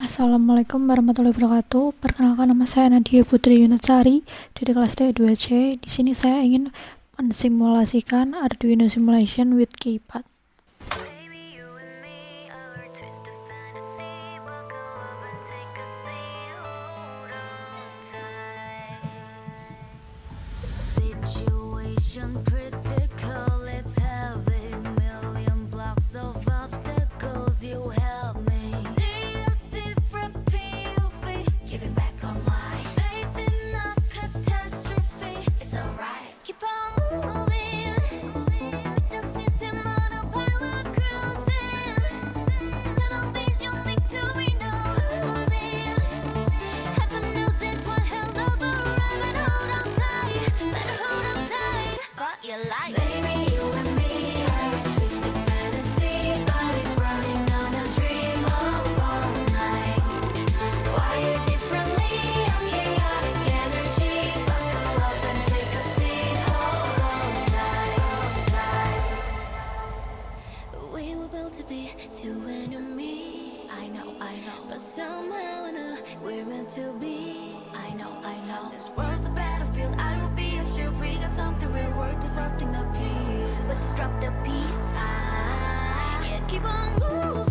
Assalamualaikum warahmatullahi wabarakatuh. Perkenalkan, nama saya Nadia Putri Yunusari dari kelas T2C. Di sini saya ingin mensimulasikan Arduino simulation with Keypad. Situation critical, let's have a million blocks of obstacles. You help me see a different POV, giving back on my faith in a catastrophe. It's alright, keep on moving with the system on a pilot cruising. Tunnel vision, victory, no losing. Heaven knows it's what held over. Better hold on tight, better hold on tight. Fuck your life, baby, you and me are a twisted fantasy. Bodies running on a dream of all night. Wired differently, a chaotic energy. Buckle up and take a seat, hold on tight. We were built to be two enemies. I know, but somehow I know we're meant to be. I know. This world's a battlefield, I will be a shield. We got something real worth disrupting the peace. But disrupt the peace, yeah, keep on moving.